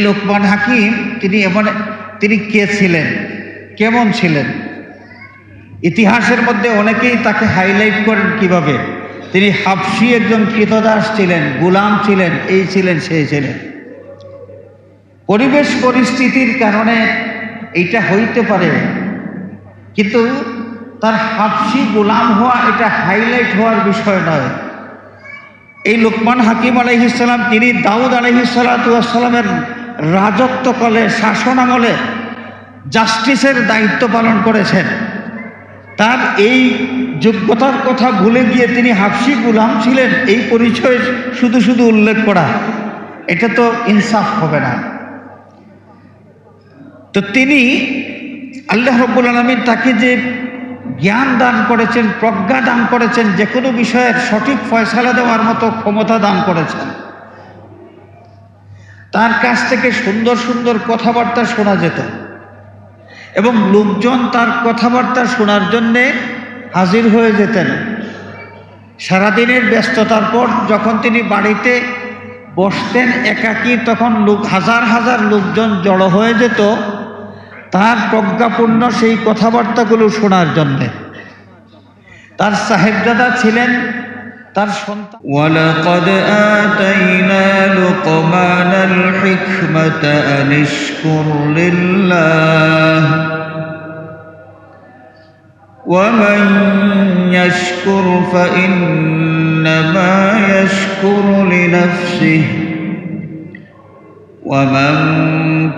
লোকমান হাকিম তিনি কে ছিলেন, কেমন ছিলেন? ইতিহাসের মধ্যে অনেকেই তাকে হাইলাইট করেন কিভাবে। তিনি হাবশী একজন কৃতদাস ছিলেন, গোলাম ছিলেন, এই ছিলেন সেই ছিলেন। পরিবেশ পরিস্থিতির কারণে এইটা হইতে পারে, কিন্তু তার হাবশী গোলাম হওয়া এটা হাইলাইট হওয়ার বিষয় নয়। এই লোকমান হাকিম আলাইহিস সালাম তিনি দাউদ আলাইহিস সালামের রাজত্বকালে, শাসন আমলে জাস্টিসের দায়িত্ব পালন করেছেন। তার এই যোগ্যতার কথা ভুলে গিয়ে তিনি হাবশী গোলাম ছিলেন, এই পরিচয় শুধু শুধু উল্লেখ করা, এটা তো ইনসাফ হবে না। তো তিনি আল্লাহ রাব্বুল আলামিন তাকে যে জ্ঞান দান করেছেন, প্রজ্ঞা দান করেছেন, যে কোনো বিষয়ের সঠিক ফয়সালা দেওয়ার মতো ক্ষমতা দান করেছেন। তার কাছ থেকে সুন্দর সুন্দর কথাবার্তা শোনা যেত এবং লোকজন তার কথাবার্তা শোনার জন্যে হাজির হয়ে যেতেন। সারাদিনের ব্যস্ততার পর যখন তিনি বাড়িতে বসতেন একাকী, তখন হাজার হাজার লোকজন জড়ো হয়ে যেত তার প্রজ্ঞাপূর্ণ সেই কথাবার্তাগুলো শোনার জন্যে। তার সাহেবজাদা ছিলেন তার সন্তান। ওয়ালাকাদ আতাইনা লুকমানাল হিকমাতা আনিশকুর লিল্লাহ ওয়া মান ইয়াশকুর ফাইন্নামা ইয়াশকুরু লিনাফসিহি ওয়া মান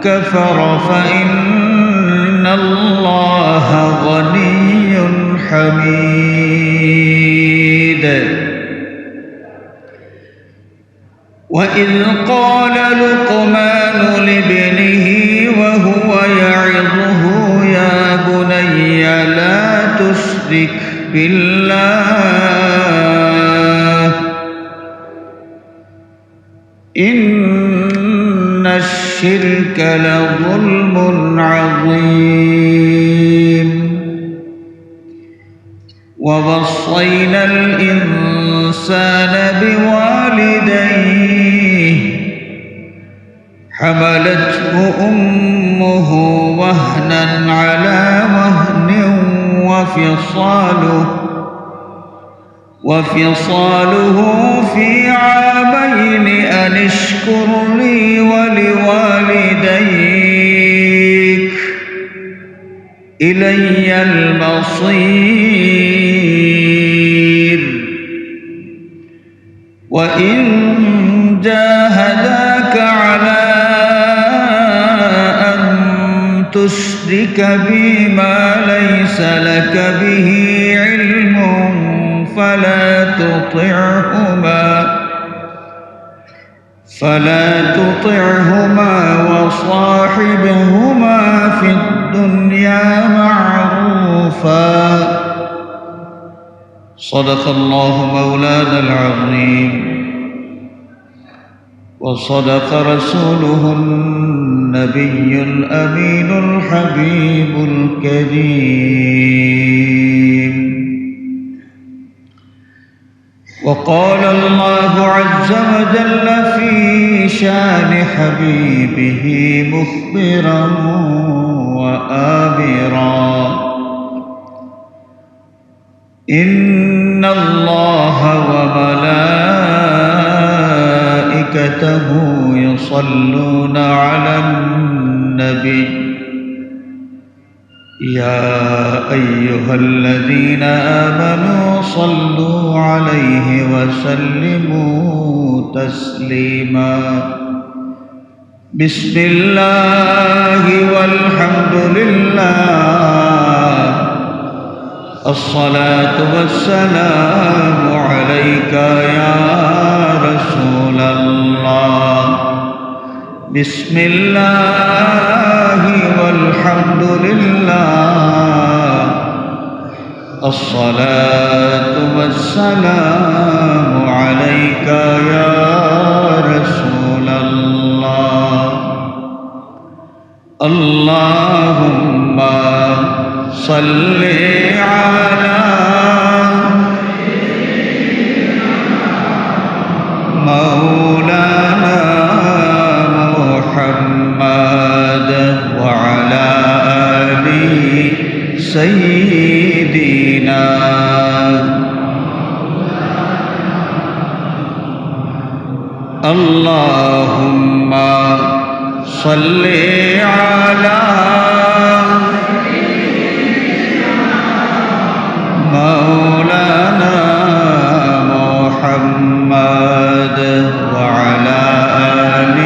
কাফারা ফাইন্নাল্লাহা গনিয়্যুন হামিদ। وإذ قال لقمان لابنه وهو يعظه يا بني لا تشرك بالله إن الشرك لظلم عظيم. ووصينا الإنسان بوالديه حملته أمه وهنا على وهن وفصاله في عامين أن اشكر لي ولوالديك إلي المصير. وإن جاهداك على أن تشرك بي ما ليس لك به علم فلا تطعهما وصاحبهما في الدنيا معروفا. صدق الله مولانا العظيم وصدق رسوله النبي الأمين الحبيب الكريم. وقال الله عز وجل في شان حبيبه مخبرا وآمرا إن الله وملائكته يصلون على النبي يا أيها الذين آمنوا صلوا عليه وسلموا تسليما. بسم الله والحمد لله الصلاة والسلام عليك يا رسول الله. بسم الله والحمد لله الصلاة والسلام عليك يا رسول الله. اللهم صل على مولانا محمد صل على مولانا محمد وعلى آل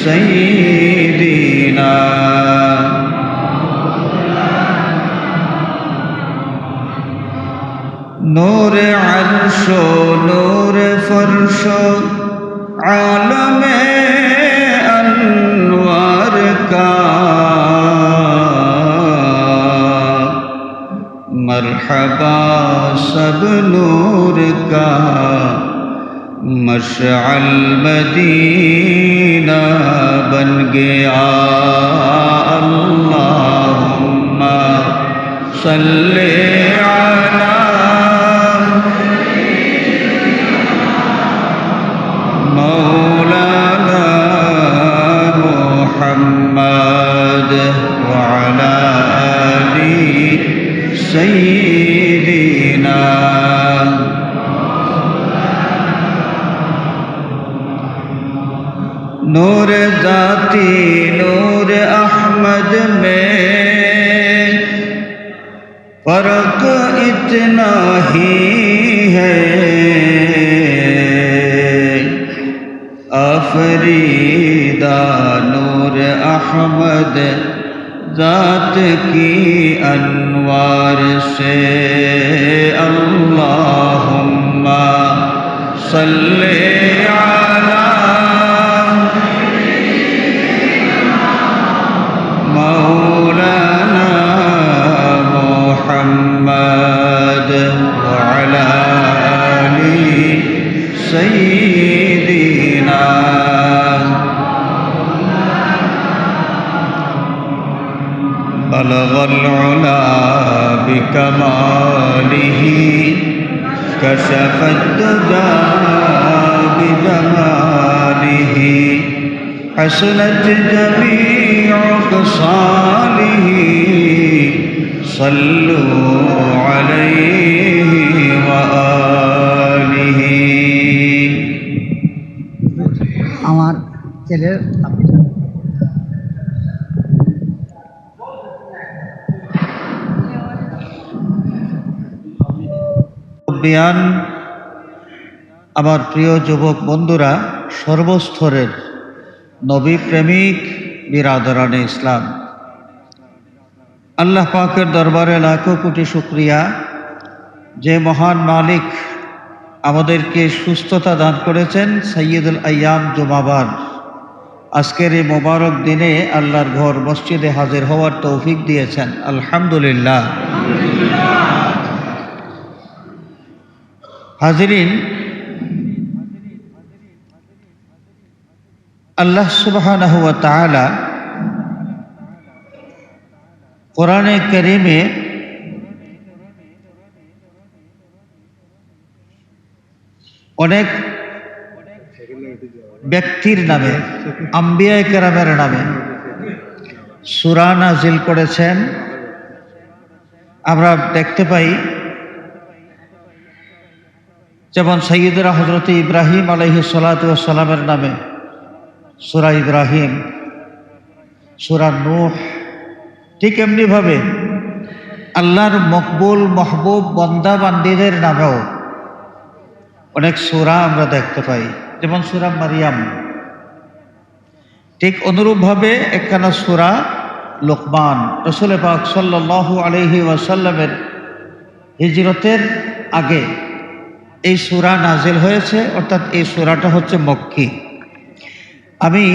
سيدنا नूर अर्शो नूर फर्शो आलम अनवार का मरहबा सब नूर का मशअल मदीना बन गया अल्लाहुम्मा सल्ले अला मौलाना मुहम्मद वअला आलि सय्यिदिना नूर जाती नूर अहमद में फर्क इतना ही है आफरीदा नूर अहमद ज़ात की अनवार से अल्लाहुम्मा सल्ले अला मौलाना मुहम्मद वअला आलि सय्यिदिना बलगल उला बिकमालिही कशफत दुजा बिजमालिही हसनत जमीउ ख़सालिही सल्लू अलैहि व आलिहि আমার ছেলের বিয়ান আমার প্রিয় যুবক বন্ধুরা সর্বস্তরের নবী প্রেমিক বিরাদরানে ইসলাম আল্লাহ পাকের দরবারে লাখো কোটি শুকরিয়া যে মহান মালিক আমাদেরকে সুস্থতা দান করেছেন সৈয়দুল আইয়াম জুমাবার আজকের এই মোবারক দিনে আল্লাহর ঘর মসজিদে হাজির হওয়ার তৌফিক দিয়েছেন আলহামদুলিল্লাহ। হাজিরিন, আল্লাহ সুবহানাহু ওয়া তাআলা কোরআনে কারীমে অনেক ব্যক্তির নামে আম্বিয়া কেরামের নামে সূরা নাজিল করেছেন। আমরা দেখতে পাই যেমন সৈয়দনা হযরত ইব্রাহিম আলাইহিস সালাতু ওয়াস সালামের নামে সূরা ইব্রাহিম, সূরা নূহ, ঠিক এমনিভাবে আল্লাহর মকবুল মহবুব বান্দা বান্দীদের নামেও অনেক সূরা আমরা দেখতে পাই, যেমন সূরা মারিয়াম। ঠিক অনুরূপভাবে একখানা সূরা লোকমান রাসূল পাক সাল্লাল্লাহু আলাইহি ওয়াসাল্লামের হিজরতের আগে এই সূরা নাজিল হয়েছে, অর্থাৎ এই সূরাটা হচ্ছে মক্কি। আমি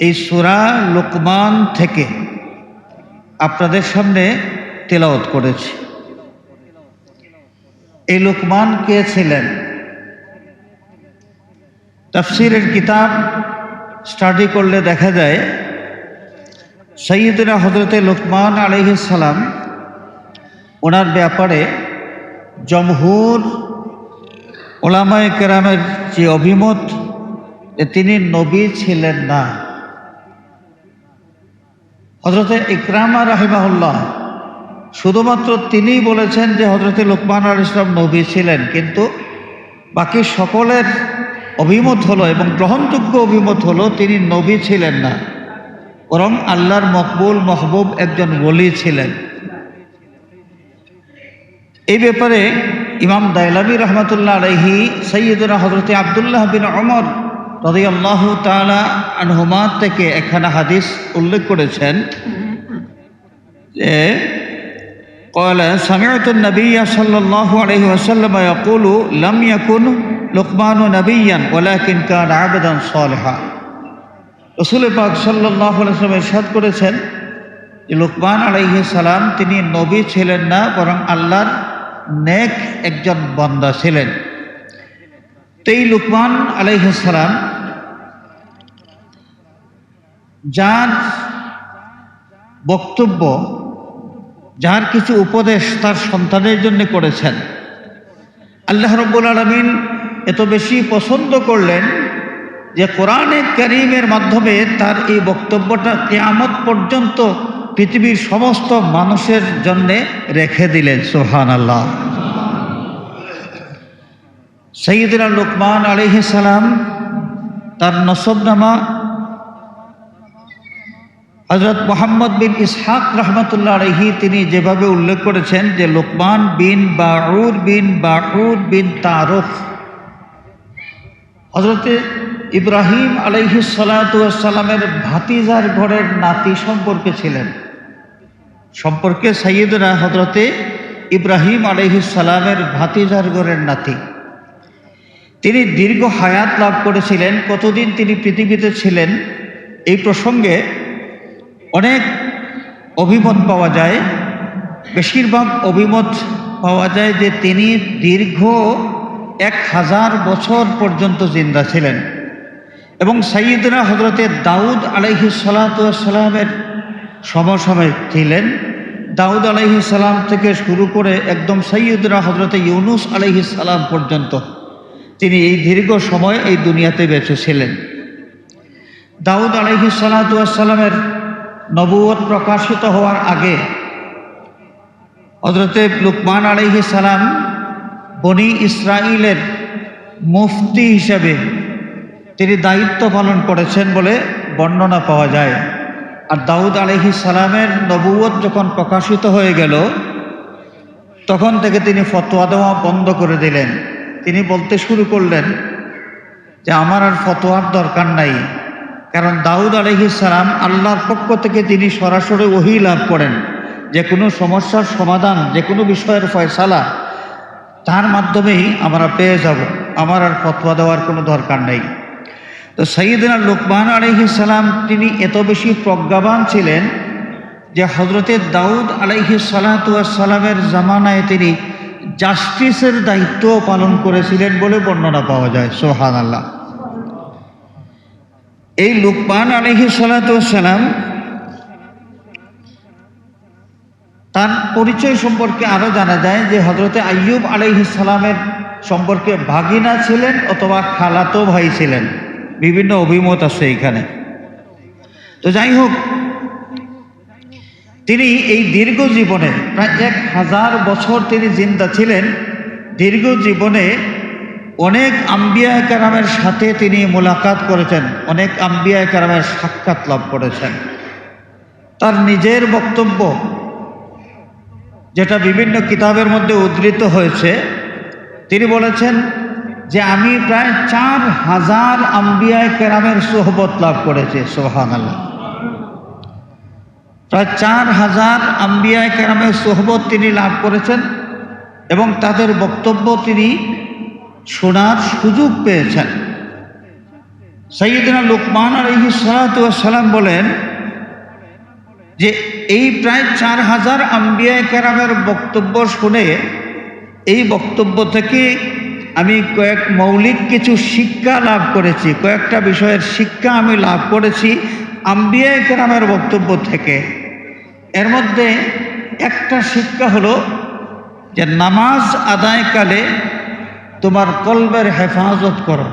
এই সূরা লোকমান থেকে আপনাদের সামনে তেলাওয়াত করেছি। এই লোকমান কে ছিলেন? তাফসীরের কিতাব স্টাডি করলে দেখা যায় সৈয়দনা হযরত লোকমান আলাইহিস সালাম ওনার ব্যাপারে জমহুর উলামায়ে কেরামের যে অভিমত যে তিনি নবী ছিলেন না। হযরত ইকরামা রাহিমাহুল্লাহ শুধুমাত্র তিনিই বলেছেন যে হযরত লোকমান আলাইহিস সালাম নবী ছিলেন, কিন্তু বাকি সকলের অভিমত হলো এবং গ্রহণযোগ্য অভিমত হলো তিনি নবী ছিলেন না, বরং আল্লাহর মকবুল মাহবুব একজন ওলি ছিলেন। এই ব্যাপারে ইমাম দাইলাবী রহমতুল্লাহ আলাইহি সৈয়দনা হযরত আব্দুল্লাহ বিন ওমর রাদিয়াল্লাহু তাআলা আনহুমা থেকে একখানা হাদিস উল্লেখ করেছেন যে قال سمعت النبي صلى الله عليه وسلم يقول لم يكن لقمان نبيا ولكن كان عبدا صالحا। রাসূল পাক সাল্লাল্লাহু আলাইহি ওয়াসাল্লাম ইরশাদ করেছেন যে লুকমান আলাইহিস সালাম তিনি নবী ছিলেন না, বরং আল্লাহর নেক একজন বান্দা ছিলেন। তো এই লুকমান আলাইহিস সালাম যার বক্তব্য, যার কিছু উপদেশ তার সন্তানের জন্য করেছেন, আল্লাহ রাব্বুল আলামিন এত বেশি পছন্দ করলেন যে কোরআনে কারীমের মাধ্যমে তার এই বক্তব্যটা কিয়ামত পর্যন্ত পৃথিবীর সমস্ত মানুষের জন্য রেখে দিলেন। সুবহানাল্লাহ। সাইয়্যিদুনা লুকমান আলাইহিস সালাম তার নসবনামা হযরত মুহাম্মদ বিন ইসহাক রহমতুল্লাহ আলাইহি তিনি যেভাবে উল্লেখ করেছেন যে লুকমান বিন বাউর বিন বাউর বিন তারুফ হযরত ইব্রাহিম আলাইহিস সালাতু ওয়াস সালামের ভাতিজার ঘরের নাতি সম্পর্কে ছিলেন, সম্পর্কে সাইয়্যিদনা হযরতে ইব্রাহিম আলাইহিস সালামের ভাতিজার ঘরের নাতি। তিনি দীর্ঘ হায়াত লাভ করেছিলেন। কতদিন তিনি পৃথিবীতে ছিলেন এই প্রসঙ্গে অনেক অভিমত পাওয়া যায়। বেশিরভাগ অভিমত পাওয়া যায় যে তিনি দীর্ঘ 1000 বছর পর্যন্ত জিন্দা ছিলেন এবং সাইয়্যিদনা হযরতে দাউদ আলাইহিস সালাতু ওয়াস সালামের সমসাময়িক ছিলেন। দাউদ আলাইহিস সালাম থেকে শুরু করে একদম সাইয়্যিদনা হযরতে ইউনুস আলাইহিস সালাম পর্যন্ত তিনি এই দীর্ঘ সময় এই দুনিয়াতে বেঁচে ছিলেন। দাউদ আলাইহিস সালাতু ওয়াস সালামের নবুয়ত প্রকাশিত হওয়ার আগে হযরতে লুকমান আলাইহিস সালাম বনি ইসরাইলের মুফতি হিসেবে তিনি দায়িত্ব পালন করেছেন বলে বর্ণনা পাওয়া যায়। আর দাউদ আলাইহিস সালামের নবুয়ত যখন প্রকাশিত হয়ে গেল তখন থেকে তিনি ফতোয়া দেওয়া বন্ধ করে দিলেন। তিনি বলতে শুরু করলেন যে আমার আর ফতোয়ার দরকার নাই, কারণ দাউদ আলাইহিস সালাম আল্লাহর পক্ষ থেকে তিনি সরাসরি ওহী লাভ করেন। যে কোনো সমস্যার সমাধান, যে কোনো বিষয়ের ফয়সালা তার মাধ্যমেই আমরা পেয়ে যাব, আমার আর ফতোয়া দেওয়ার কোনো দরকার নেই। তো সাইয়্যিদনা লুকমান আলাইহিস সালাম তিনি এত বেশি প্রজ্ঞাবান ছিলেন যে হযরতে দাউদ আলাইহিস সালাতু ওয়াস সালামের জামানায় তিনি জাস্টিসের দায়িত্ব পালন করেছিলেন বলে বর্ণনা পাওয়া যায়। সুবহানাল্লাহ। এই লুকমান আলাইহিস সালাতু ওয়াস সালাম তার পরিচয় সম্পর্কে আরো জানা যায় যে হযরতে আইয়ুব আলাইহিস সালামের সম্পর্কে ভাগিনা ছিলেন অথবা খালাতো ভাই ছিলেন, বিভিন্ন অভিমত আছে এখানে। তো যাই হোক, তিনি এই দীর্ঘ জীবনে প্রায় 1000 বছর তিনি জিন্দা ছিলেন। দীর্ঘ জীবনে অনেক আম্বিয়া কেরামের সাথে তিনি মোলাকাত করেছেন, অনেক আম্বিয়া কেরামের সাক্ষাৎ লাভ করেছেন। তার নিজের বক্তব্য যেটা বিভিন্ন কিতাবের মধ্যে উদ্ধৃত হয়েছে, তিনি বলেছেন যে আমি প্রায় 4000 আম্বিয়া কেরামের সোহবত লাভ করেছি। সুবহানাল্লাহ। প্রায় 4000 আম্বিয়া কেরামের সোহবত তিনি লাভ করেছেন এবং তাদের বক্তব্য তিনি শোনার সুযোগ পেয়েছেন। সাইয়্যিদনা লুকমান আলাইহিস সালাতু ওয়াস সালাম বলেন যে এই প্রায় 4000 আম্বিয়া কেরামের বক্তব্য শুনে এই বক্তব্য থেকে আমি কয়েক মৌলিক কিছু শিক্ষা লাভ করেছি, কয়েকটা বিষয়ের শিক্ষা আমি লাভ করেছি আম্বিয়া কেরামের বক্তব্য থেকে। এর মধ্যে একটা শিক্ষা হলো যে নামাজ আদায়কালে তোমার কলবের হেফাজত করো।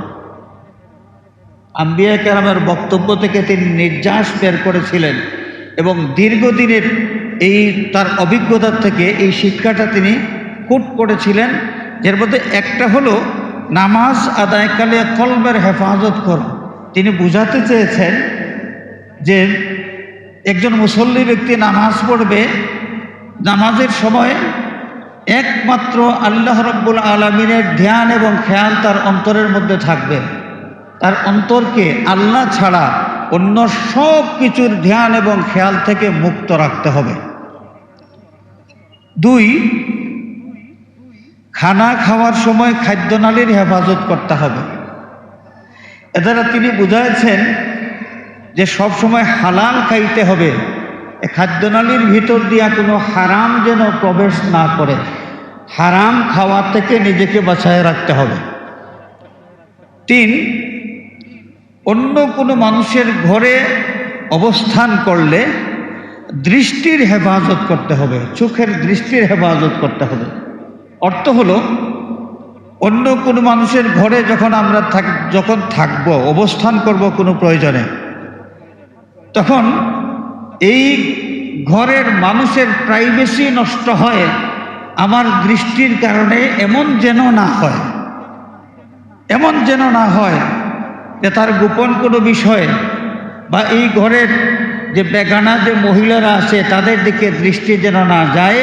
আম্বিয়া কেরামের বক্তব্য থেকে তিনি নির্যাস বের করেছিলেন এবং দীর্ঘদিনের এই তার অভিজ্ঞতার থেকে এই শিক্ষাটা তিনি কোট করেছিলেন। এর মধ্যে একটা হলো নামাজ আদায়কালে কলবের হেফাজত করো। তিনি বুঝাতে চেয়েছেন যে একজন মুসল্লি ব্যক্তি নামাজ পড়বে, নামাজের সময় একমাত্র আল্লাহ রাব্বুল আলামিনের ধ্যান এবং খেয়াল তার অন্তরের মধ্যে থাকবে। তার অন্তরকে আল্লাহ ছাড়া অন্য সব কিছুর ধ্যান এবং খেয়াল থেকে মুক্ত রাখতে হবে। 2, খানা খাওয়ার সময় খাদ্যনালীর হেফাজত করতে হবে। এ দ্বারা তিনি বুঝাইছেন যে সব সময় হালাল খাইতে হবে, খাদ্যনালীর ভিতর দিয়া কোনো হারাম যেন প্রবেশ না করে, হারাম খাওয়া থেকে নিজেকে বাঁচায় রাখতে হবে। 3, অন্য কোনো মানুষের ঘরে অবস্থান করলে দৃষ্টির হেফাজত করতে হবে, চোখের দৃষ্টির হেফাজত করতে হবে। অর্থ হলো অন্য কোনো মানুষের ঘরে যখন আমরা যখন থাকবো, অবস্থান করব কোনো প্রয়োজনে, তখন এই ঘরের মানুষের প্রাইভেসি নষ্ট হয় আমার দৃষ্টির কারণে, এমন যেন না হয়, এমন যেন না হয় যে তার গোপন কোনো বিষয় বা এই ঘরের যে বেগানা যে মহিলারা আছে তাদের দিকে দৃষ্টি যেন না যায়।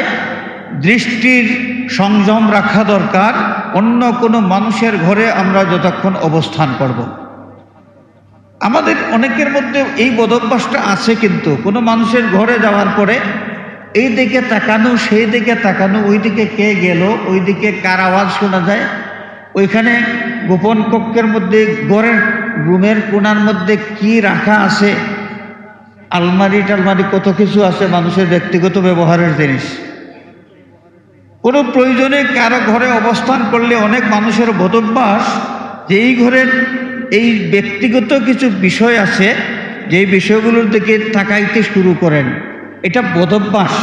দৃষ্টির সংযম রাখা দরকার অন্য কোনো মানুষের ঘরে আমরা যতক্ষণ অবস্থান করব। আমাদের অনেকের মধ্যে এই বদভ্যাসটা আছে, কিন্তু কোনো মানুষের ঘরে যাওয়ার পরে এই দিকে তাকানো, সেই দিকে তাকানো, ওই দিকে কে গেল, ওই দিকে কার আওয়াজ শোনা যায়, ওইখানে গোপন কক্ষের মধ্যে ঘরের রুমের কোণার মধ্যে কি রাখা আছে, আলমারি টালমারি কত কিছু আছে মানুষের ব্যক্তিগত ব্যবহারের জিনিস। কোনো প্রয়োজনে কারো ঘরে অবস্থান করলে অনেক মানুষের বদভ্যাস যে এই ঘরের এই ব্যক্তিগত কিছু বিষয় আছে, যেই বিষয়গুলোর দিকে তাকাইতে শুরু করেন, এটা বদভ্যাস।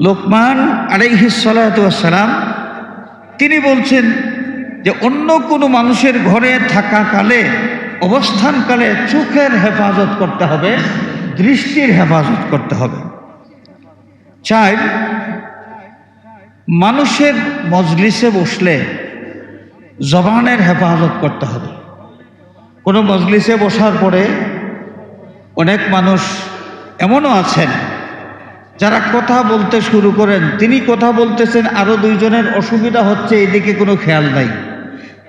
লোকমান আলাইহিস সালাতু ওয়াস সালাম তিনি বলছেন যে অন্য কোনো মানুষের ঘরে থাকাকালে, অবস্থানকালে চোখের হেফাজত করতে হবে, দৃষ্টির হেফাজত করতে হবে। 4, মানুষের মজলিসে বসলে জবানের হেফাজত করতে হবে। কোনো মজলিসে বসার পরে অনেক মানুষ এমনও আছেন যারা কথা বলতে শুরু করেন, তিনি কথা বলতেছেন, আরও 2 জনের অসুবিধা হচ্ছে, এদিকে কোনো খেয়াল নাই,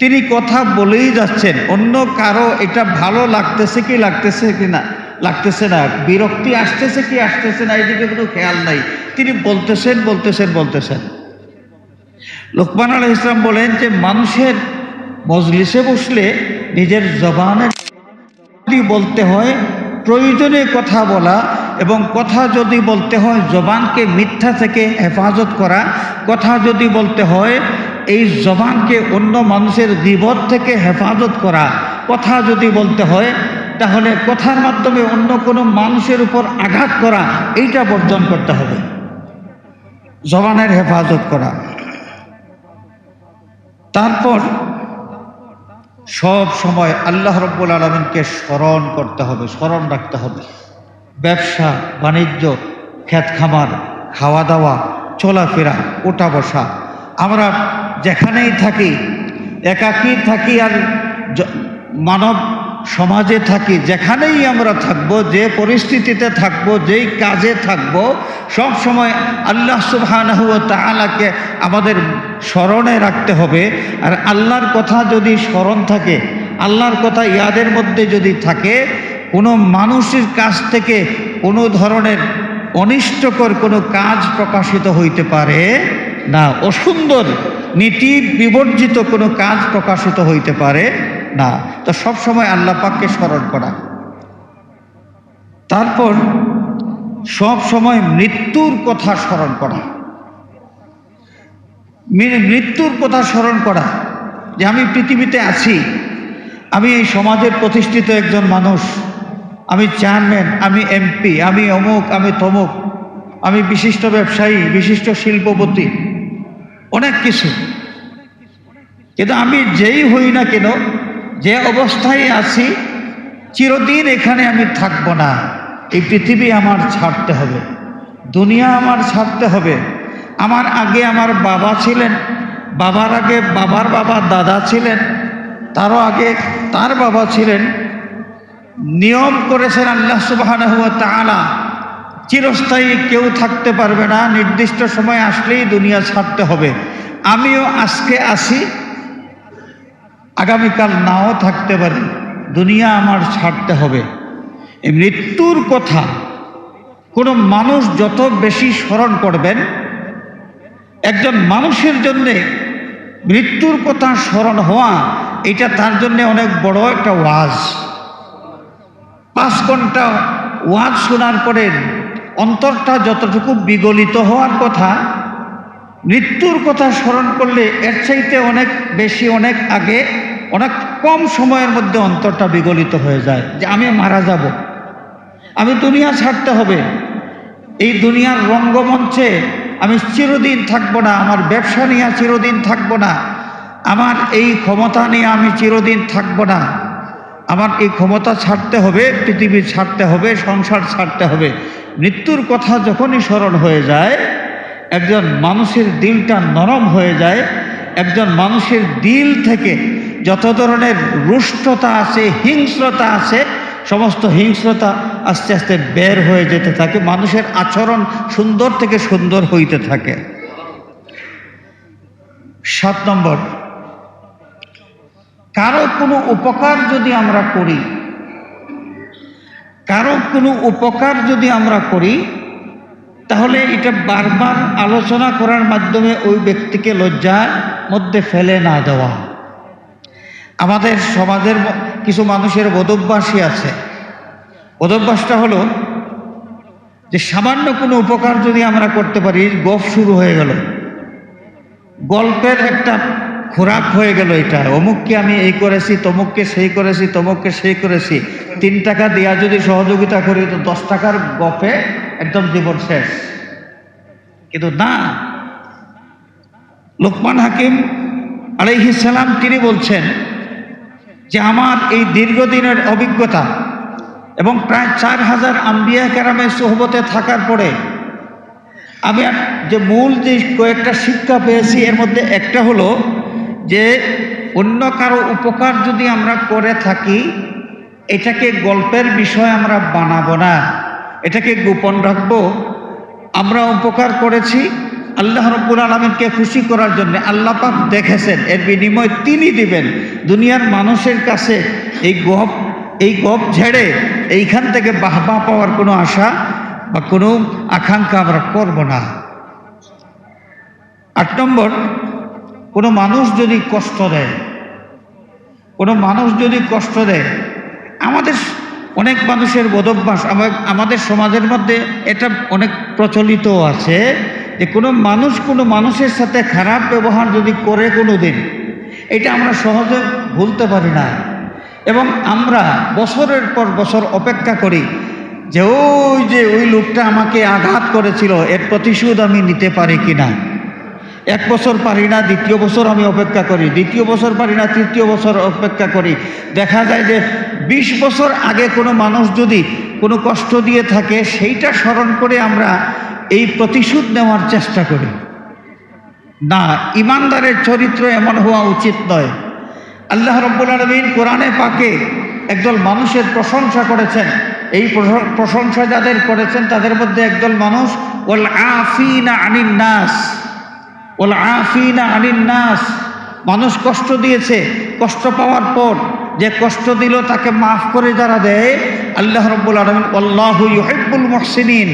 তিনি কথা বলেই যাচ্ছেন, অন্য কারো এটা ভালো লাগতেছে কি লাগতেছে না, বিরক্তি আসতেছে কি আসতেছে না, এদিকে কোনো খেয়াল নাই, তিনি বলতেছেন। লোকমান আলাইহিস সালাম বলেন যে মানুষের মজলিসে বসলে নিজের জবানে যদি বলতে হয় প্রয়োজনে কথা বলা, এবং কথা যদি বলতে হয় জবানকে মিথ্যা থেকে হেফাজত করা, কথা যদি বলতে হয় এই জবানকে অন্য মানুষের গীবত থেকে হেফাজত করা, কথা যদি বলতে হয় তাহলে কথার মাধ্যমে অন্য কোনো মানুষের উপর আঘাত করা, এইটা বর্জন করতে হবে, জবানের হেফাজত করা। তারপর সব সময় আল্লাহ রাব্বুল আলামিনকে স্মরণ করতে হবে, স্মরণ রাখতে হবে। ব্যবসা বাণিজ্য, ক্ষেত খামার, খাওয়া দাওয়া, চলাফেরা, ওঠা বসা, আমরা যেখানেই থাকি, একাকী থাকি আর মানব সমাজে থাকি, যেখানেই আমরা থাকব, যে পরিস্থিতিতে থাকব, যেই কাজে থাকব, সব সময় আল্লাহ সুবহানাহু ওয়া তাআলাকে আমাদের স্মরণে রাখতে হবে। আর আল্লাহর কথা যদি স্মরণ থাকে, আল্লাহর কথা ইয়াদের মধ্যে যদি থাকে, কোনো মানুষের কাছ থেকে কোনো ধরনের অনিষ্টকর কোনো কাজ প্রকাশিত হইতে পারে না, অসুন্দর নীতি বিবর্জিত কোনো কাজ প্রকাশিত হইতে পারে না। তো সব সময় আল্লাহ পাককে স্মরণ করা। তারপর সব সময় মৃত্যুর কথা স্মরণ করা, মৃত্যুর কথা স্মরণ করা, যে আমি পৃথিবীতে আছি, আমি এই সমাজের প্রতিষ্ঠিত একজন মানুষ, আমি চেয়ারম্যান, আমি এমপি, আমি অমুক, আমি তমুক, আমি বিশিষ্ট ব্যবসায়ী, বিশিষ্ট শিল্পপতি, অনেক কিছু, কিন্তু আমি যেই হই না কেন, যে অবস্থায় আছি, চিরদিন এখানে আমি থাকব না। এই পৃথিবী আমার ছাড়তে হবে, দুনিয়া আমার ছাড়তে হবে। আমার আগে আমার বাবা ছিলেন, বাবার আগে বাবার বাবা দাদা ছিলেন, তারও আগে তার বাবা ছিলেন। নিয়ম করেছেন আল্লাহ সুবহানাহু ওয়া তাআলা, চিরস্থায়ী কেউ থাকতে পারবে না, নির্দিষ্ট সময় আসলেই দুনিয়া ছাড়তে হবে। আমিও আজকে আসি, আগামীকাল নাও থাকতে পারি, দুনিয়া আমার ছাড়তে হবে। এই মৃত্যুর কথা কোনো মানুষ যত বেশি স্মরণ করবেন, একজন মানুষের জন্যে মৃত্যুর কথা স্মরণ হওয়া এটা তার জন্য অনেক বড় একটা ওয়াজ। 5 ঘন্টা ওয়াজ শোনার পরে অন্তরটা যতটুকু বিগলিত হওয়ার কথা, মৃত্যুর কথা স্মরণ করলে এর চাইতে অনেক বেশি, অনেক আগে, অনেক কম সময়ের মধ্যে অন্তরটা বিগলিত হয়ে যায় যে আমি মারা যাব, আমি দুনিয়া ছাড়তে হবে, এই দুনিয়ার রঙ্গমঞ্চে আমি চিরদিন থাকবো না, আমার ব্যবসা নিয়ে চিরদিন থাকবো না, আমার এই ক্ষমতা নিয়ে আমি চিরদিন থাকবো না, আমার এই ক্ষমতা ছাড়তে হবে, পৃথিবী ছাড়তে হবে, সংসার ছাড়তে হবে। মৃত্যুর কথা যখনই স্মরণ হয়ে যায়, একজন মানুষের দিলটা নরম হয়ে যায়। একজন মানুষের দিল থেকে যত ধরনের রুষ্টতা আছে, হিংস্রতা আছে, সমস্ত হিংস্রতা আস্তে আস্তে বের হয়ে যেতে থাকে, মানুষের আচরণ সুন্দর থেকে সুন্দর হইতে থাকে। 7 নম্বর, কারো কোনো উপকার যদি আমরা করি, কারো কোনো উপকার যদি আমরা করি, তাহলে এটা বারবার আলোচনা করার মাধ্যমে ওই ব্যক্তিকে লজ্জার মধ্যে ফেলে না দেওয়া। আমাদের সমাজের কিছু মানুষের বদভ্যাসই আছে। বদভ্যাসটা হলো যে সামান্য কোনো উপকার যদি আমরা করতে পারি, গল্প শুরু হয়ে গেল, গল্পের একটা খোরাক হয়ে গেল। এটা অমুককে আমি এই করেছি, তমুককে সেই করেছি, তমুককে সেই করেছি, 3 টাকা দেওয়া যদি সহযোগিতা করি তো 10 টাকার গপে একদম জীবন শেষ। কিন্তু না, লোকমান হাকিম আলাইহিস সালাম তিনি বলছেন যে আমার এই দীর্ঘদিনের অভিজ্ঞতা এবং প্রায় 4000 আম্বিয়া কেরামের সোহবতে থাকার পরে আমি যে মূল যে কয়েকটা শিক্ষা পেয়েছি, এর মধ্যে একটা হলো যে অন্য কারো উপকার যদি আমরা করে থাকি, এটাকে গল্পের বিষয় আমরা বানাবো না, এটাকে গোপন রাখবো। আমরা উপকার করেছি আল্লাহ রাব্বুল আলামিনকে খুশি করার জন্য, আল্লাহ পাক দেখেছেন, এর বিনিময় তিনি দিবেন। দুনিয়ার মানুষের কাছে এই গপ ঝেড়ে এইখান থেকে বাহবা পাওয়ার কোনো আশা বা কোনো আকাঙ্ক্ষা আমরা করব না। 8 নম্বর, কোনো মানুষ যদি কষ্ট দেয়, কোনো মানুষ যদি কষ্ট দেয়, আমাদের অনেক মানুষের বদভ্যাস, আমাদের সমাজের মধ্যে এটা অনেক প্রচলিত আছে যে কোনো মানুষ কোনো মানুষের সাথে খারাপ ব্যবহার যদি করে কোনো দিন, এটা আমরা সহজে ভুলতে পারি না এবং আমরা বছরের পর বছর অপেক্ষা করি যে ওই লোকটা আমাকে আঘাত করেছিল, এর প্রতিশোধ আমি নিতে পারি কিনা। 1 বছর পারি না, 2য় বছর আমি অপেক্ষা করি, 2য় বছর পারি না, 3য় বছর অপেক্ষা করি। দেখা যায় যে 20 বছর আগে কোনো মানুষ যদি কোনো কষ্ট দিয়ে থাকে, সেইটা স্মরণ করে আমরা এই প্রতিশোধ নেওয়ার চেষ্টা করি। না, ইমানদারের চরিত্র এমন হওয়া উচিত নয়। আল্লাহ রাব্বুল আলামিন কোরআনে পাকে একদল মানুষের প্রশংসা করেছেন। এই প্রশংসা যাদের করেছেন তাদের মধ্যে একদল মানুষ ওয়াল আফিনা আনিন নাস, ওয়াল আফিনা আনিন নাস, মানুষ কষ্ট দিয়েছে, কষ্ট পাওয়ার পর যে কষ্ট দিল তাকে মাফ করে যারা দেয়, আল্লাহ রাব্বুল আলামিন আল্লাহু ইউহিব্বুল মুহসিনিন,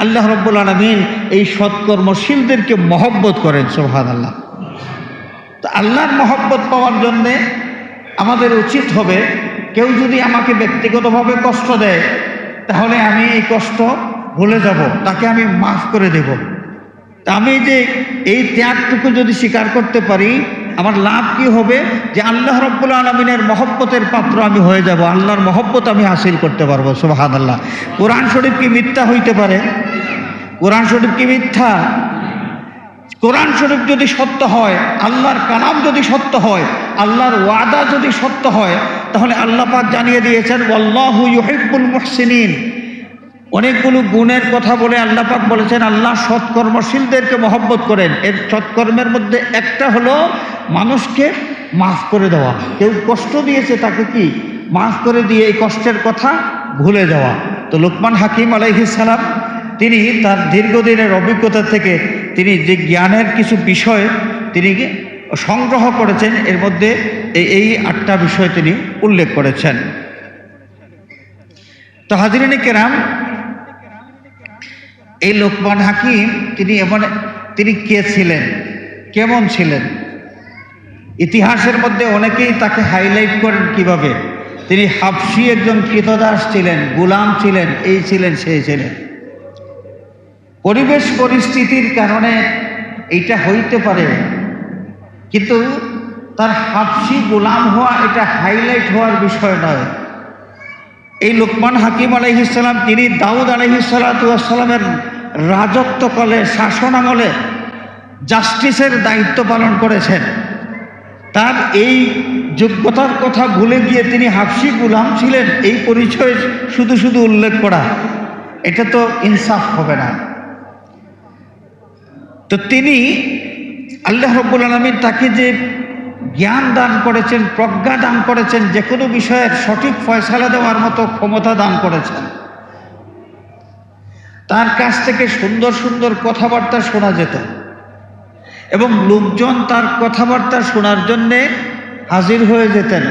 আল্লাহ রাব্বুল আলামিন এই সৎকর্মশীলদেরকে মহব্বত করেন। সুবহানাল্লাহ। তো আল্লাহর মহব্বত পাওয়ার জন্যে আমাদের উচিত হবে, কেউ যদি আমাকে ব্যক্তিগতভাবে কষ্ট দেয় তাহলে আমি এই কষ্ট ভুলে যাব, তাকে আমি মাফ করে দেব। তা আমি যে এই ত্যাগটুকু যদি স্বীকার করতে পারি, আমার লাভ কি হবে যে আল্লাহ রাব্বুল আলামিনের মহব্বতের পাত্র আমি হয়ে যাব, আল্লাহর মহব্বত আমি হাসিল করতে পারবো। সুবহানাল্লাহ। কোরআন শরীফ কি মিথ্যা হইতে পারে? কোরআন শরীফ কি মিথ্যা? কোরআন শরীফ যদি সত্য হয়, আল্লাহর কালাম যদি সত্য হয়, আল্লাহর ওয়াদা যদি সত্য হয়, তাহলে আল্লাহ পাক জানিয়ে দিয়েছেন ওয়াল্লাহু ইউহিব্বুল মুহসিনিন, অনেকগুলো গুণের কথা বলে আল্লাহ পাক বলেছেন আল্লাহ সৎকর্মশীলদেরকে মহব্বত করেন। এর সৎকর্মের মধ্যে একটা হলো মানুষকে মাফ করে দেওয়া। কেউ কষ্ট দিয়েছে তাকে কি মাফ করে দিয়ে এই কষ্টের কথা ভুলে যাওয়া। তো লোকমান হাকিম আলাইহিস সালাম তিনি তার দীর্ঘদিনের অভিজ্ঞতা থেকে তিনি যে জ্ঞানের কিছু বিষয় তিনি সংগ্রহ করেছেন, এর মধ্যে এই 8টা বিষয় তিনি উল্লেখ করেছেন। তো হাজিরিনে কেরাম, এই লোকমান হাকিম তিনি কে ছিলেন, কেমন ছিলেন? ইতিহাসের মধ্যে অনেকেই তাকে হাইলাইট করেন কিভাবে। তিনি হাবশী একজন কৃতদাস ছিলেন, গোলাম ছিলেন, এই ছিলেন সেই ছিলেন। পরিবেশ পরিস্থিতির কারণে এইটা হইতে পারে, কিন্তু তার হাবশী গোলাম হওয়া এটা হাইলাইট হওয়ার বিষয় নয়। এই লোকমান হাকিম আলাইহিস সালাম তিনি দাউদ আলাইহিস সালামের রাজত্বকালে, শাসন আমলে জাস্টিসের দায়িত্ব পালন করেছেন। তার এই যোগ্যতার কথা ভুলে গিয়ে তিনি হাবশী গোলাম ছিলেন এই পরিচয় শুধু শুধু উল্লেখ করা, এটা তো ইনসাফ হবে না। তো তিনি আল্লাহ রাব্বুল আলামিন তাকে যে জ্ঞান দান করেছেন, প্রজ্ঞা দান করেছেন, যে কোনো বিষয়ের সঠিক ফয়সালা দেওয়ার মতো ক্ষমতা দান করেছেন। তার কাছ থেকে সুন্দর সুন্দর কথাবার্তা শোনা যেত এবং লোকজন তার কথাবার্তা শোনার জন্যে হাজির হয়ে যেতেন।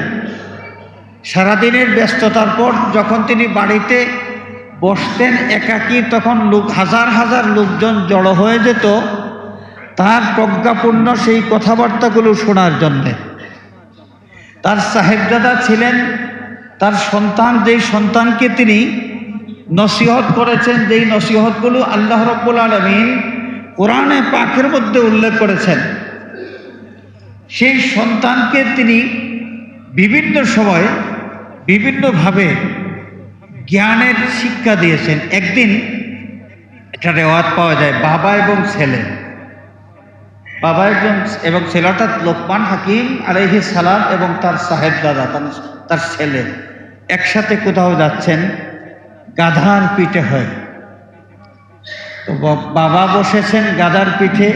সারাদিনের ব্যস্ততার পর যখন তিনি বাড়িতে বসতেন একাকী, তখন হাজার হাজার লোকজন জড়ো হয়ে যেত তার প্রজ্ঞাপূর্ণ সেই কথাবার্তাগুলো শোনার জন্যে। তার সাহেবজাদা ছিলেন, তার সন্তান, যেই সন্তানকে তিনি নসিহত করেছেন, যেই নসিহতগুলো আল্লাহ রাব্বুল আলামিন কোরআনে পাকের মধ্যে উল্লেখ করেছেন, সেই সন্তানকে তিনি বিভিন্ন সময় বিভিন্নভাবে জ্ঞানের শিক্ষা দিয়েছেন। একদিন একটা রেওয়াত পাওয়া যায়, বাবা এবং ছেলে, বাবা এবং ছেলে অর্থাৎ লোকমান হাকিম আলাইহিস সালাম এবং তার সাহেবজাদা, তার ছেলে একসাথে কোথাও যাচ্ছেন, গাধার পিঠে হয়। তো বাবা বসেছেন গাধার পিঠে,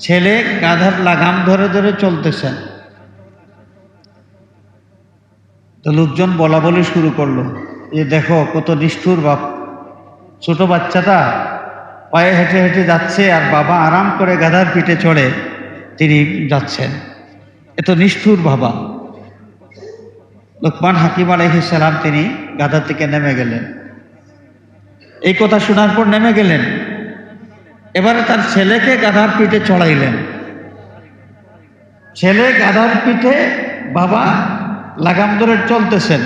ছেলে গাধার লাগাম ধরে ধরে চলতেছেন। তো লোকজন বলা বলি শুরু করলো, যে দেখো কত নিষ্ঠুর বাপ, ছোট বাচ্চাটা পায়ে হেঁটে হেঁটে যাচ্ছে আর বাবা আরাম করে গাধার পিঠে চড়ে তিনি যাচ্ছেন, এত নিষ্ঠুর বাবা। লোকমান হাকিম আলাইহিস সালাম তিনি গাধা থেকে নেমে গেলেন। এই কথা শোনার পর নেমে গেলেন, এবারে তার ছেলেকে গাধার পিঠে চড়াইলেন। ছেলে গাধার পিঠে, বাবা লাগাম ধরে চলতেছেন।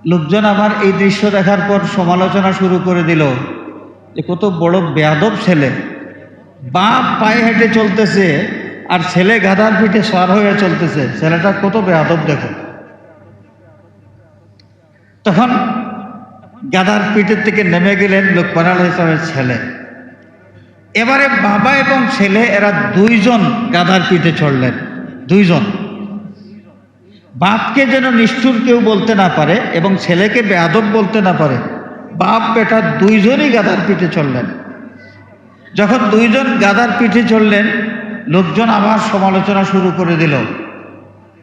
লোকজন আমার এই দৃশ্য দেখার পর সমালোচনা শুরু করে দিল যে কত বড় বেয়াদব ছেলে, বাপ পায়ে হেঁটে চলতেছে আর ছেলে গাধার পিঠে সওয়ার হয়ে চলতেছে, ছেলেটা কত বেয়াদব দেখো। তখন গাধার পিঠের থেকে নেমে গেলেন লোকমান আলাইহিস সালামের ছেলে। এবারে বাবা এবং ছেলে এরা দুইজন গাধার পিঠে চড়লেন, দুইজন। বাপকে যেন নিষ্ঠুর কেউ বলতে না পারে এবং ছেলেকে বেয়াদব বলতে না পারে, বাপ বেটা দুইজনই গাধার পিঠে চললেন। যখন দুইজন গাধার পিঠে চললেন, লোকজন আবার সমালোচনা শুরু করে দিল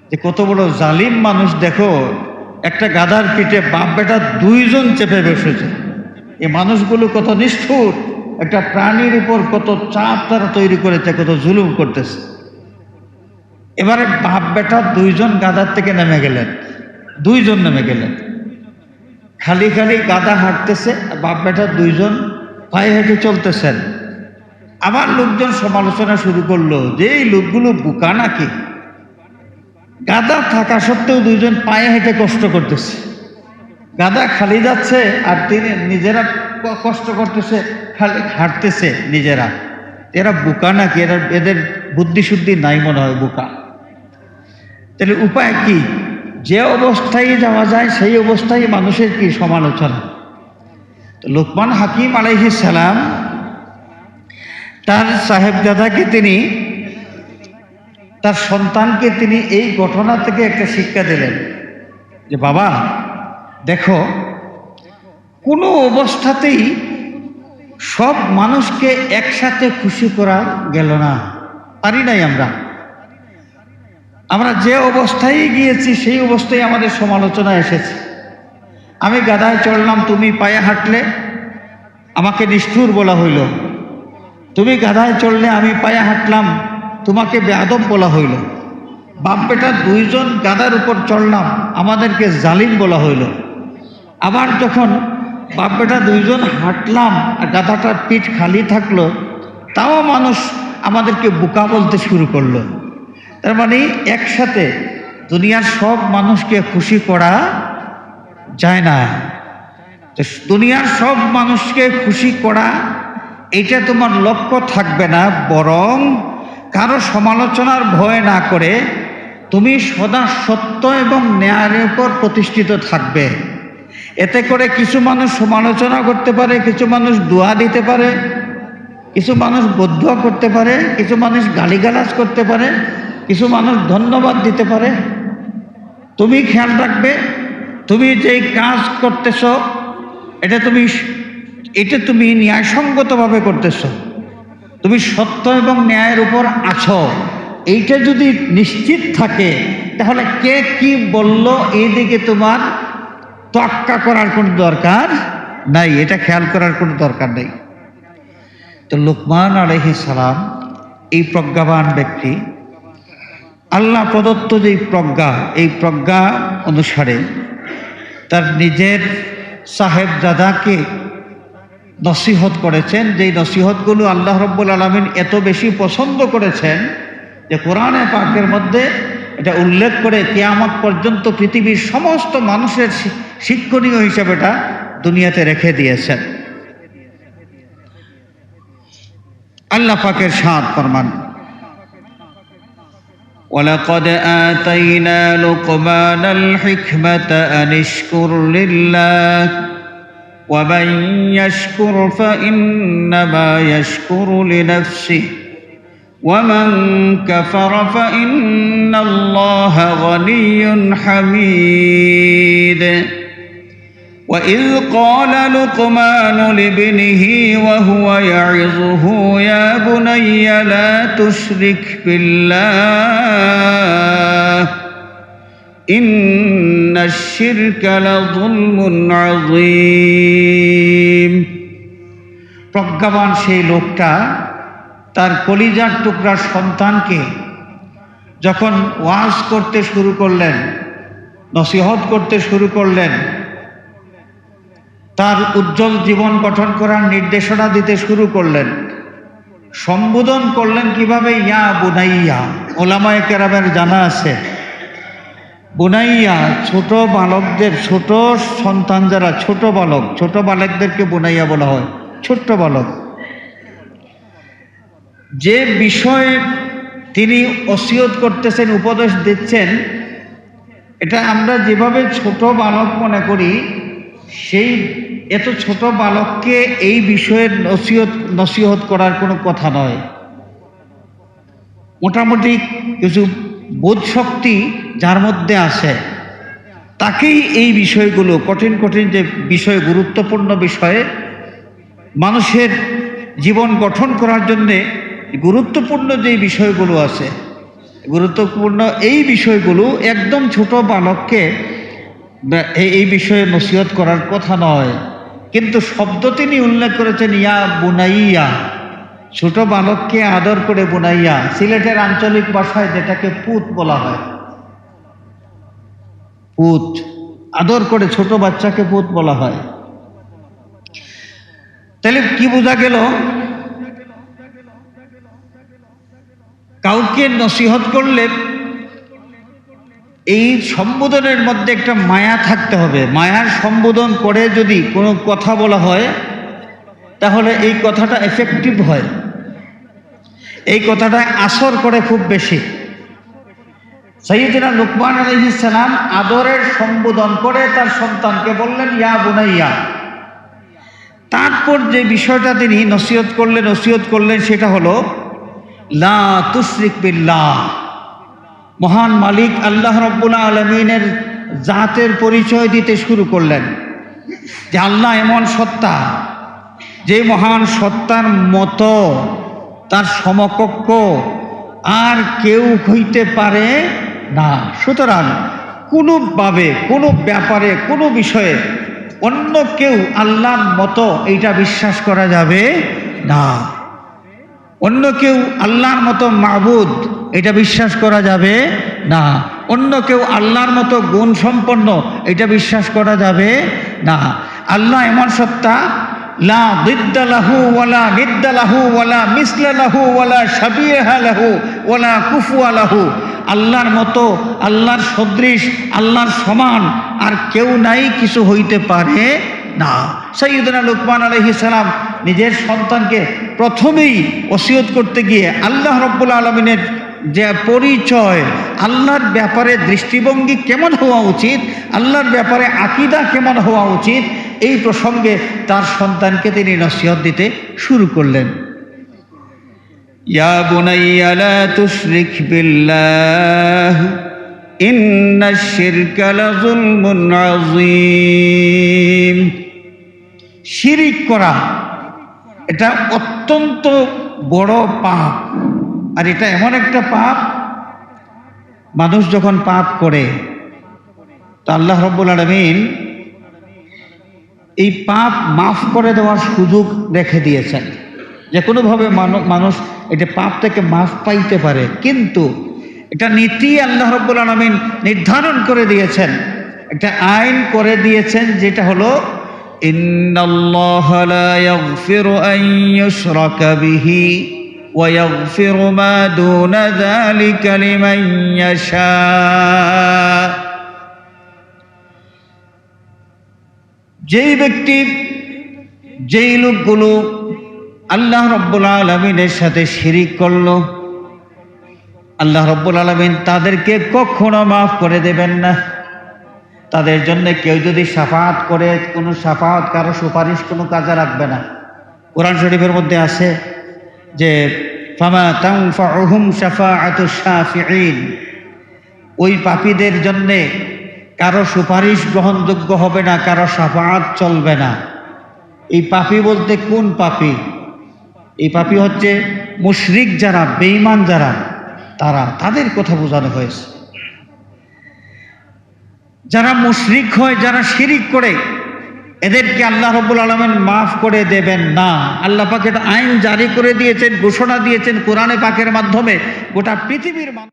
যে কত বড় জালিম মানুষ, দেখো একটা গাধার পিঠে বাপ বেটা দুইজন চেপে বসেছে, এই মানুষগুলো কত নিষ্ঠুর, একটা প্রাণীর উপর কত চাপ তারা তৈরি করেছে, কত জুলুম করতেছে। এবারে বাপ বেটা দুইজন গাধার থেকে নেমে গেলেন, দুইজন নেমে গেলেন, খালি খালি গাধা হাঁটতেছে, বাপ বেটা দুইজন পায়ে হেঁটে চলতেছেন। আবার লোকজন সমালোচনা শুরু করলো যে এই লোকগুলো বোকা নাকি, গাধা থাকা সত্ত্বেও দুইজন পায়ে হেঁটে কষ্ট করতেছে, গাধা খালি যাচ্ছে আর তিনি নিজেরা কষ্ট করতেছে, খালি হাঁটতেছে নিজেরা, এরা বোকা নাকি, এদের বুদ্ধি শুদ্ধি নাই মনে হয়, বোকা। তাহলে উপায় কি? যে অবস্থায় যাওয়া যায় সেই অবস্থায় মানুষের কি সমালোচনা। তো লোকমান হাকিম আলাইহিস সালাম তার সাহেবজাদাকে তিনি, তার সন্তানকে তিনি এই ঘটনা থেকে একটা শিক্ষা দিলেন যে বাবা দেখো, কোনো অবস্থাতেই সব মানুষকে একসাথে খুশি করা গেল না, পারি নাই। আমরা যে অবস্থায় গিয়েছি সেই অবস্থায় আমাদের সমালোচনা এসেছে। আমি গাধায় চড়লাম, তুমি পায়ে হাঁটলে, আমাকে নিষ্ঠুর বলা হইল। তুমি গাধায় চড়লে, আমি পায়ে হাঁটলাম, তোমাকে বেয়াদব বলা হইল। বাপ বেটা দুইজন গাধার উপর চড়লাম, আমাদেরকে জালিম বলা হইল। আবার যখন বাপ বেটা দুইজন হাঁটলাম আর গাধাটার পিঠ খালি থাকলো, তাও মানুষ আমাদেরকে বোকা বলতে শুরু করলো। তার মানে একসাথে দুনিয়ার সব মানুষকে খুশি করা যায় না। তো দুনিয়ার সব মানুষকে খুশি করা এটা তোমার লক্ষ্য থাকবে না, বরং কারো সমালোচনার ভয় না করে তুমি সদা সত্য এবং ন্যায়ের উপর প্রতিষ্ঠিত থাকবে। এতে করে কিছু মানুষ সমালোচনা করতে পারে, কিছু মানুষ দোয়া দিতে পারে, কিছু মানুষ বদদুয়া করতে পারে, কিছু মানুষ গালিগালাজ করতে পারে, কিছু মানুষ ধন্যবাদ দিতে পারে। তুমি খেয়াল রাখবে, তুমি যেই কাজ করতেছ এটা তুমি ন্যায়সঙ্গতভাবে করতেছ, তুমি সত্য এবং ন্যায়ের উপর আছো, এইটা যদি নিশ্চিত থাকে তাহলে কে কি বলল এই দিকে তোমার তোয়াক্কা করার কোনো দরকার নাই, এটা খেয়াল করার কোনো দরকার নেই। তো লুকমান আলাইহিস সালাম এই প্রজ্ঞাবান ব্যক্তি, আল্লাহ প্রদত্ত যে প্রজ্ঞা, এই প্রজ্ঞা অনুসারে তার নিজের সাহেবজাদাকে নসিহত করেছেন। যেই নসিহতগুলো আল্লাহ রাব্বুল আলামিন এত বেশি পছন্দ করেছেন যে কোরআনে পাকের মধ্যে এটা উল্লেখ করে কিয়ামত পর্যন্ত পৃথিবীর সমস্ত মানুষের শিক্ষণীয় হিসেবে এটা দুনিয়াতে রেখে দিয়েছেন। আল্লাহ পাকের সাদ ফরমান, ولقد آتينا لقمان الحكمة أن اشكر لله ومن يشكر فإنما يشكر لنفسه ومن كفر فإن الله غني حميد وإذ قال لقمان لابنه وهو يعظه يا بني لا تشرك بالله إن الشرك لظلم عظيم। প্রজ্ঞাবান সেই লোকটা তার কলিজার টুকরা সন্তানকে যখন ওয়াজ করতে শুরু করলেন, নসিহত করতে শুরু করলেন, তার উজ্জ্বল জীবন গঠন করার নির্দেশনা দিতে শুরু করলেন, সম্বোধন করলেন কিভাবে? ইয়া বুনাইয়া। ওলামায়ে কেরামের জানা আছে, বুনাইয়া ছোট বালকদের, ছোট সন্তান যারা ছোট বালক, ছোট বালকদেরকে বুনাইয়া বলা হয়, ছোট্ট বালক। যে বিষয়ে তিনি ওসিয়ত করতেছেন, উপদেশ দিচ্ছেন, এটা আমরা যেভাবে ছোট বালক মনে করি, সেই এত ছোট বালককে এই বিষয়ের নসিহত করার কোনো কথা নয়। মোটামুটি কিছু বোধ শক্তি যার মধ্যে আছে তাকেই এই বিষয়গুলো, কঠিন কঠিন যে বিষয়, গুরুত্বপূর্ণ বিষয়ে, মানুষের জীবন গঠন করার জন্যে গুরুত্বপূর্ণ যেই বিষয়গুলো আছে, গুরুত্বপূর্ণ এই বিষয়গুলো একদম ছোট বালককে এই বিষয়ে নসিহত করার কথা নয়। কিন্তু শব্দ তিনি উল্লেখ করেছেন ইয়া বুনাইয়া, ছোট বালককে আদর করে বুনাইয়া। সিলেটের আঞ্চলিক ভাষায় যেটাকে পুত বলা হয়, পুত, আদর করে ছোট বাচ্চাকে পুত বলা হয়। তাহলে কি বোঝা গেল? কাউকে নসিহত করলে এই সম্বোধনের মধ্যে একটা মায়া থাকতে হবে। মায়ার সম্বোধন করে যদি কোনো কথা বলা হয় তাহলে এই কথাটা এফেক্টিভ হয়, এই কথাটা আসর করে খুব বেশি। সাইয়্যিদুনা লুকমান আলাইহিস সালাম আদরের সম্বোধন করে তার সন্তানকে বললেন ইয়া বুনাইয়া। তারপর যে বিষয়টা তিনি নসিহত করলেন সেটা হলো লা তুশরিক বিল্লাহ। মহান মালিক আল্লাহ রাব্বুল আলামিনের জাতের পরিচয় দিতে শুরু করলেন। যে আল্লাহ এমন সত্তা, যে মহান সত্তার মতো তার সমকক্ষ আর কেউ হইতে পারে না। সুতরাং কোনোভাবে, কোনো ব্যাপারে, কোনো বিষয়ে অন্য কেউ আল্লাহর মতো এইটা বিশ্বাস করা যাবে না। অন্য কেউ আল্লাহর মতো মাবুদ এটা বিশ্বাস করা যাবে না। অন্য কেউ আল্লাহর মতো গুণ সম্পন্ন এটা বিশ্বাস করা যাবে না। আল্লাহ এমন সত্তা, লা দিদ্দা লাহু ওয়ালা নিদ্দা লাহু ওয়ালা মিসলা লাহু ওয়ালা শাবিহা লাহু ওয়ালা কুফুয়া লাহু। আল্লাহর মতো, আল্লাহর সদৃশ, আল্লাহর সমান আর কেউ নাই, কিছু হইতে পারে না। সাইয়্যিদুনা লুকমান আলাইহিস সালাম নিজের সন্তানকে প্রথমেই ওসিয়ত করতে গিয়ে আল্লাহ রাব্বুল আলামিনের যে পরিচয়, আল্লাহর ব্যাপারে দৃষ্টিভঙ্গি কেমন হওয়া উচিত, আল্লাহর ব্যাপারে আকীদা কেমন হওয়া উচিত, এই প্রসঙ্গে তার সন্তানকে তিনি নসিহত দিতে শুরু করলেন। ইয়া বুনাইয়া লা তুশরিক বিল্লাহ ইন্নাশ শিরকা লাযুলমুন আযীম। শিরিক করা এটা অত্যন্ত বড় পাপ। আর এটা এমন একটা পাপ, মানুষ যখন পাপ করে তো আল্লাহ রাব্বুল আলামিন এই পাপ মাফ করে দেওয়ার সুযোগ রেখে দিয়েছেন, যে কোনোভাবে মানুষ এটা পাপ থেকে মাফ পাইতে পারে। কিন্তু এটা নীতি আল্লাহ রাব্বুল আলামিন নির্ধারণ করে দিয়েছেন, একটা আইন করে দিয়েছেন, যেটা হলো ইন্নাল্লাহা লা ইয়াগফিরু আন ইউশরাকা বিহি ওয়া ইয়াগফিরু মা দুনা যালিকা লিমান ইয়াশা। যেই ব্যক্তি, যেই লোকগুলো আল্লাহ রাব্বুল আলামিনের সাথে শিরিক করলো, আল্লাহ রাব্বুল আলামিন তাদেরকে কখনো মাফ করে দেবেন না। তাদের জন্য কেউ যদি শাফাআত করে, কোনো শাফাআত, কারো সুপারিশ কোনো কাজে রাখবে না। কোরআন শরীফের মধ্যে আছে যে ফামা তানফাউহুম শাফাআতুশ শাফিঈন, ওই পাপীদের জন্যে কারো সুপারিশ গ্রহণযোগ্য হবে না, কারো শাফাআত চলবে না। এই পাপী বলতে কোন পাপী? এই পাপী হচ্ছে মুশরিক যারা, বেঈমান যারা, তাদের কথা বোঝানো হয়েছে। যারা মুশরিক হয়, যারা শিরিক করে, এদেরকে আল্লাহ রাব্বুল আলামিন মাফ করে দেবেন না। আল্লাহ পাক এটা আইন জারি করে দিয়েছেন, ঘোষণা দিয়েছেন কোরআনে পাকের মাধ্যমে গোটা পৃথিবীর